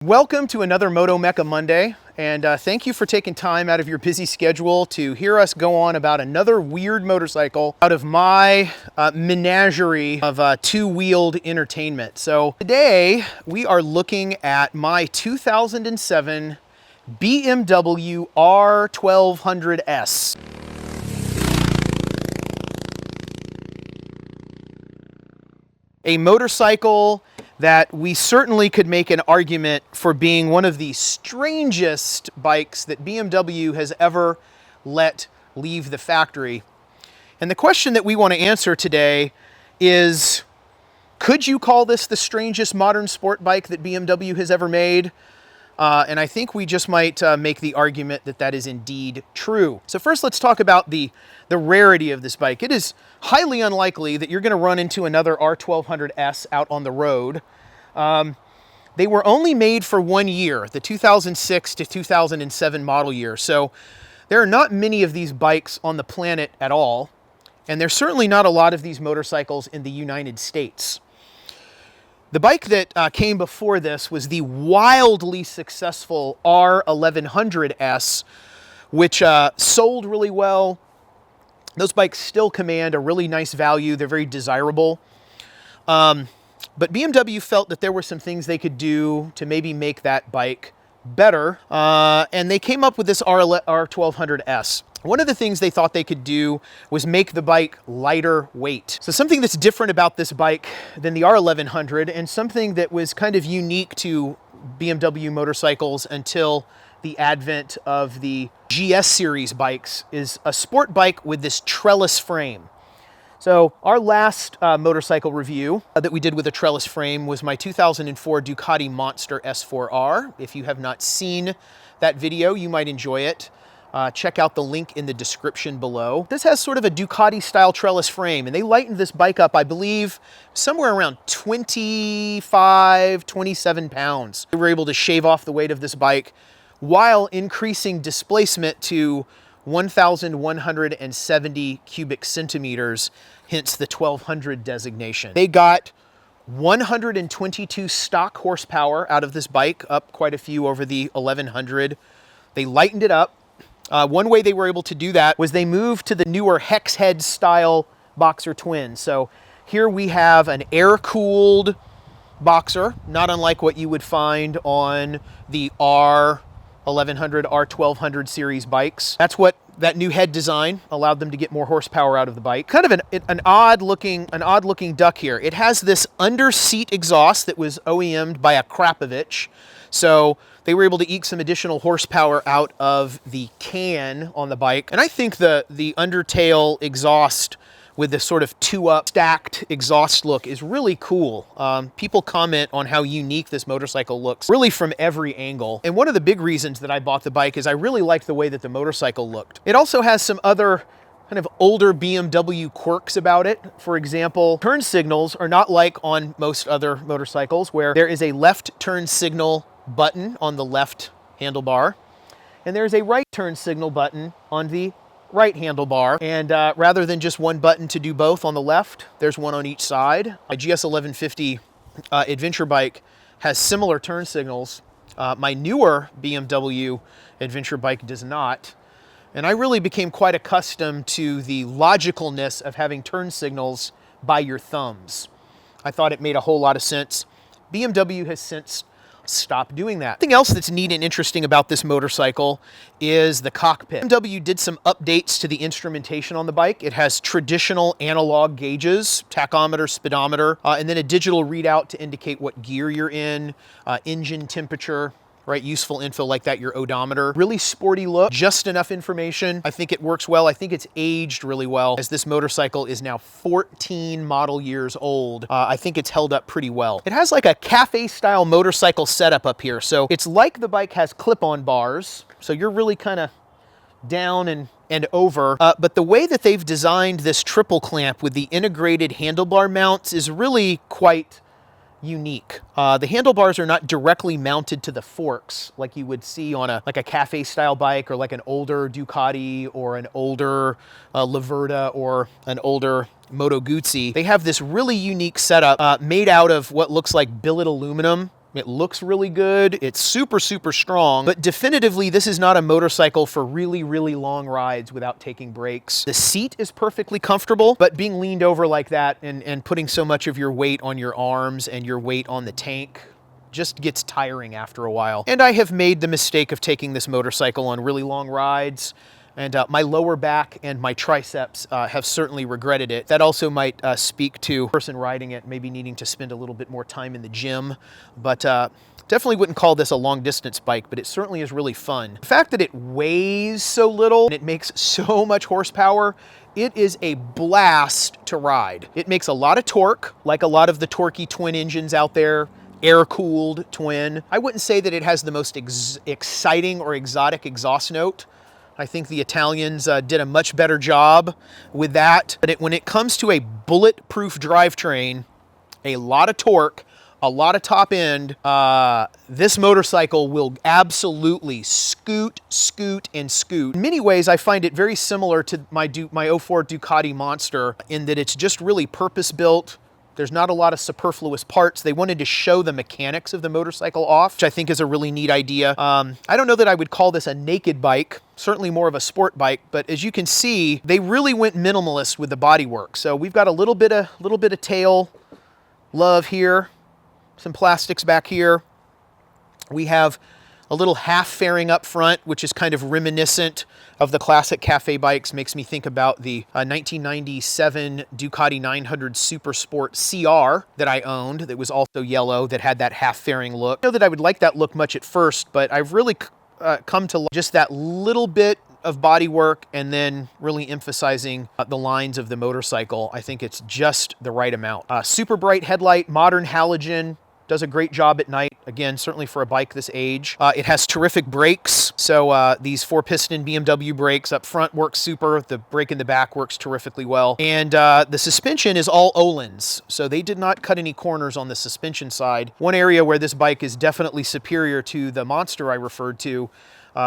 Welcome to another Moto-Mecca Monday, and thank you for taking time out of your busy schedule to hear us go on about another weird motorcycle out of my menagerie of two-wheeled entertainment. So today we are looking at my 2007 BMW R1200S. A motorcycle that we certainly could make an argument for being one of the strangest bikes that BMW has ever let leave the factory. And the question that we want to answer today is, could you call this the strangest modern sport bike that BMW has ever made? And I think we just might make the argument that that is indeed true. So first, let's talk about the rarity of this bike. It is highly unlikely that you're going to run into another R1200S out on the road. They were only made for 1 year, the 2006 to 2007 model year. So there are not many of these bikes on the planet at all. And there's certainly not a lot of these motorcycles in the United States. The bike that came before this was the wildly successful R1100S, which sold really well. Those bikes still command a really nice value. They're very desirable. But BMW felt that there were some things they could do to maybe make that bike better. And they came up with this R1200S. One of the things they thought they could do was make the bike lighter weight. So something that's different about this bike than the R1100, and something that was kind of unique to BMW motorcycles until the advent of the GS series bikes, is a sport bike with this trellis frame. So our last motorcycle review that we did with a trellis frame was my 2004 Ducati Monster S4R. If you have not seen that video, you might enjoy it. Check out the link in the description below. This has sort of a Ducati style trellis frame, and they lightened this bike up, I believe, somewhere around 25, 27 pounds. They were able to shave off the weight of this bike while increasing displacement to 1,170 cubic centimeters, hence the 1200 designation. They got 122 stock horsepower out of this bike, up quite a few over the 1100. They lightened it up. One way they were able to do that was they moved to the newer hex head style boxer twin. So here we have an air-cooled boxer, not unlike what you would find on the R1100, R1200 series bikes. That's what that new head design allowed them to get more horsepower out of the bike. Kind of an odd looking duck here. It has this under seat exhaust that was OEM'd by a Krapovich. So they were able to eke some additional horsepower out of the can on the bike. And I think the undertail exhaust with this sort of two-up stacked exhaust look is really cool. People comment on how unique this motorcycle looks, really from every angle. And one of the big reasons that I bought the bike is I really liked the way that the motorcycle looked. It also has some other kind of older BMW quirks about it. For example, turn signals are not like on most other motorcycles, where there is a left turn signal button on the left handlebar, and there's a right turn signal button on the right handlebar. And rather than just one button to do both on the left, there's one on each side. My GS 1150 adventure bike has similar turn signals. My newer BMW adventure bike does not. And I really became quite accustomed to the logicalness of having turn signals by your thumbs. I thought it made a whole lot of sense. BMW has since stopped doing that. Something else that's neat and interesting about this motorcycle is the cockpit. BMW did some updates to the instrumentation on the bike. It has traditional analog gauges, tachometer, speedometer, and then a digital readout to indicate what gear you're in, engine temperature, right? Useful info like that, your odometer. Really sporty look, just enough information. I think it works well. I think it's aged really well, as this motorcycle is now 14 model years old. I think it's held up pretty well. It has like a cafe style motorcycle setup up here. So it's like the bike has clip-on bars. So you're really kind of down and over. But the way that they've designed this triple clamp with the integrated handlebar mounts is really quite unique. The handlebars are not directly mounted to the forks like you would see on a cafe style bike, or like an older Ducati or an older Laverda or an older Moto Guzzi. They have this really unique setup made out of what looks like billet aluminum It looks really good. It's super, super strong, but definitively this is not a motorcycle for really, really long rides without taking breaks. The seat is perfectly comfortable, but being leaned over like that and putting so much of your weight on your arms and your weight on the tank just gets tiring after a while. And I have made the mistake of taking this motorcycle on really long rides, and my lower back and my triceps have certainly regretted it. That also might speak to the person riding it maybe needing to spend a little bit more time in the gym, but definitely wouldn't call this a long distance bike, but it certainly is really fun. The fact that it weighs so little and it makes so much horsepower, it is a blast to ride. It makes a lot of torque, like a lot of the torquey twin engines out there, air-cooled twin. I wouldn't say that it has the most exciting or exotic exhaust note. I think the Italians did a much better job with that. But when it comes to a bulletproof drivetrain, a lot of torque, a lot of top end, this motorcycle will absolutely scoot, and scoot. In many ways, I find it very similar to my 04 Ducati Monster in that it's just really purpose-built. There's not a lot of superfluous parts. They wanted to show the mechanics of the motorcycle off, which I think is a really neat idea. I don't know that I would call this a naked bike, certainly more of a sport bike, but as you can see, they really went minimalist with the bodywork. So we've got a little bit of tail love here, some plastics back here. We have a little half fairing up front, which is kind of reminiscent of the classic cafe bikes. Makes me think about the 1997 Ducati 900 Super Sport CR that I owned that was also yellow, that had that half fairing look. I know that I would like that look much at first, but I've really come to like just that little bit of bodywork and then really emphasizing the lines of the motorcycle. I think it's just the right amount. Super bright headlight, modern halogen, does a great job at night. Again, certainly for a bike this age. It has terrific brakes. So these 4-piston BMW brakes up front work super. The brake in the back works terrifically well. And the suspension is all Öhlins. So they did not cut any corners on the suspension side. One area where this bike is definitely superior to the Monster I referred to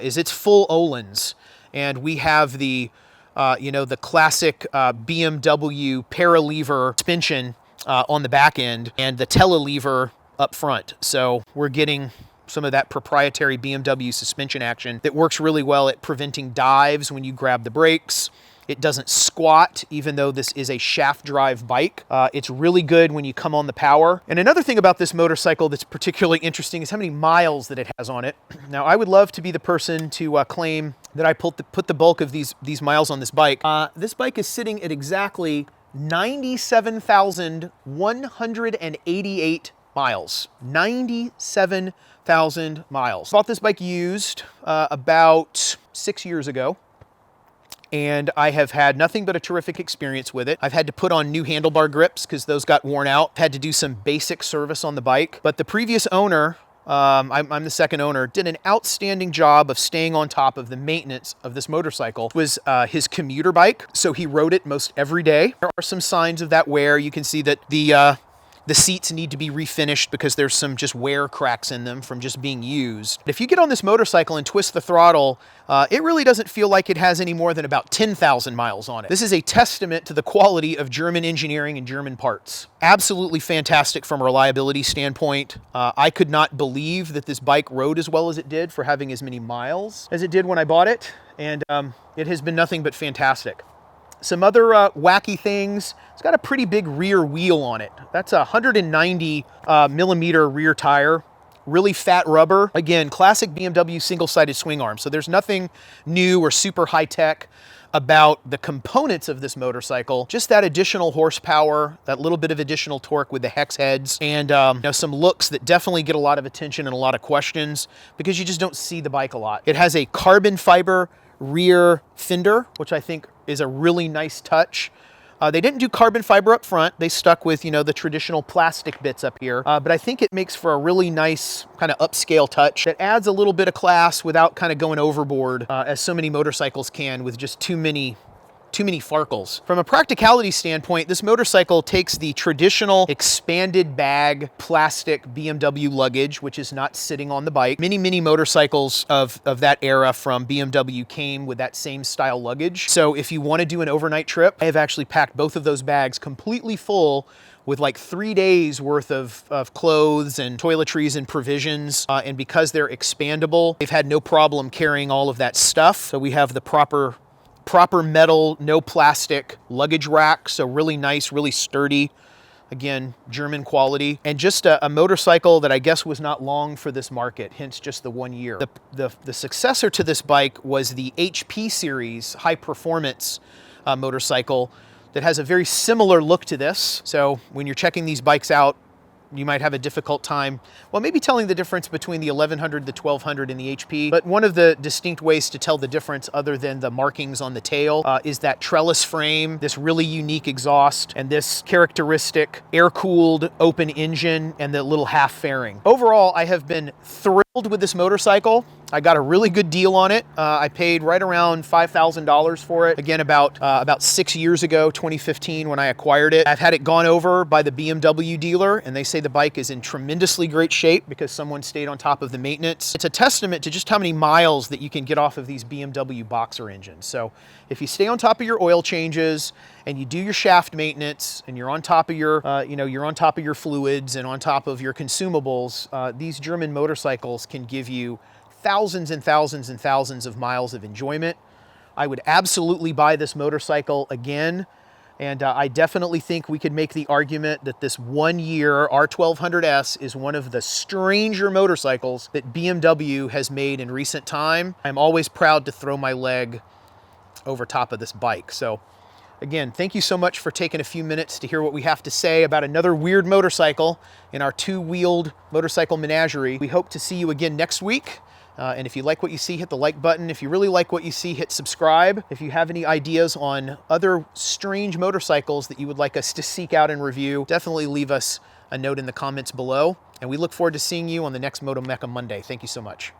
is its full Öhlins. And we have the, the classic BMW paralever suspension on the back end and the telelever up front. So we're getting some of that proprietary BMW suspension action that works really well at preventing dives when you grab the brakes. It doesn't squat, even though this is a shaft drive bike. It's really good when you come on the power. And another thing about this motorcycle that's particularly interesting is how many miles that it has on it. Now, I would love to be the person to claim that I put the bulk of these miles on this bike. This bike is sitting at exactly 97,188 miles. 97,000 miles. Bought this bike used about 6 years ago, and I have had nothing but a terrific experience with it. I've had to put on new handlebar grips because those got worn out. Had to do some basic service on the bike, but the previous owner, I'm the second owner, did an outstanding job of staying on top of the maintenance of this motorcycle. It was his commuter bike, so he rode it most every day. There are some signs of that wear. You can see that the seats need to be refinished because there's some just wear cracks in them from just being used. If you get on this motorcycle and twist the throttle, it really doesn't feel like it has any more than about 10,000 miles on it. This is a testament to the quality of German engineering and German parts. Absolutely fantastic from a reliability standpoint. I could not believe that this bike rode as well as it did for having as many miles as it did when I bought it, and it has been nothing but fantastic. Some other wacky things. It's got a pretty big rear wheel on it. That's a 190 millimeter rear tire. Really fat rubber. Again, classic BMW single-sided swing arm. So there's nothing new or super high-tech about the components of this motorcycle. Just that additional horsepower, that little bit of additional torque with the hex heads, and some looks that definitely get a lot of attention and a lot of questions because you just don't see the bike a lot. It has a carbon fiber rear fender, which I think is a really nice touch. They didn't do carbon fiber up front. They stuck with, the traditional plastic bits up here. But I think it makes for a really nice kind of upscale touch that adds a little bit of class without kind of going overboard, as so many motorcycles can with just too many farkles. From a practicality standpoint, this motorcycle takes the traditional expanded bag plastic BMW luggage, which is not sitting on the bike. Many motorcycles of that era from BMW came with that same style luggage. So if you want to do an overnight trip, I have actually packed both of those bags completely full with like 3 days worth of clothes and toiletries and provisions. And because they're expandable, they've had no problem carrying all of that stuff. So we have the proper metal, no plastic luggage rack. So really nice, really sturdy. Again, German quality, and just a motorcycle that I guess was not long for this market, hence just the 1 year. The successor to this bike was the HP series high performance motorcycle that has a very similar look to this. So when you're checking these bikes out, you might have a difficult time, well, maybe telling the difference between the 1100, the 1200, and the HP. But one of the distinct ways to tell the difference, other than the markings on the tail, is that trellis frame, this really unique exhaust, and this characteristic air-cooled open engine, and the little half fairing. Overall, I have been thrilled with this motorcycle. I got a really good deal on it. I paid right around $5,000 for it. Again, about 6 years ago, 2015, when I acquired it. I've had it gone over by the BMW dealer, and they say the bike is in tremendously great shape because someone stayed on top of the maintenance. It's a testament to just how many miles that you can get off of these BMW Boxer engines. So if you stay on top of your oil changes and you do your shaft maintenance and you're on top of your, you're on top of your fluids and on top of your consumables, these German motorcycles can give you thousands and thousands and thousands of miles of enjoyment. I would absolutely buy this motorcycle again. And I definitely think we could make the argument that this 1 year R1200S is one of the stranger motorcycles that BMW has made in recent time. I'm always proud to throw my leg over top of this bike. So again, thank you so much for taking a few minutes to hear what we have to say about another weird motorcycle in our two-wheeled motorcycle menagerie. We hope to see you again next week. And if you like what you see, hit the like button. If you really like what you see, hit subscribe. If you have any ideas on other strange motorcycles that you would like us to seek out and review, definitely leave us a note in the comments below. And we look forward to seeing you on the next Moto-Mecca Monday. Thank you so much.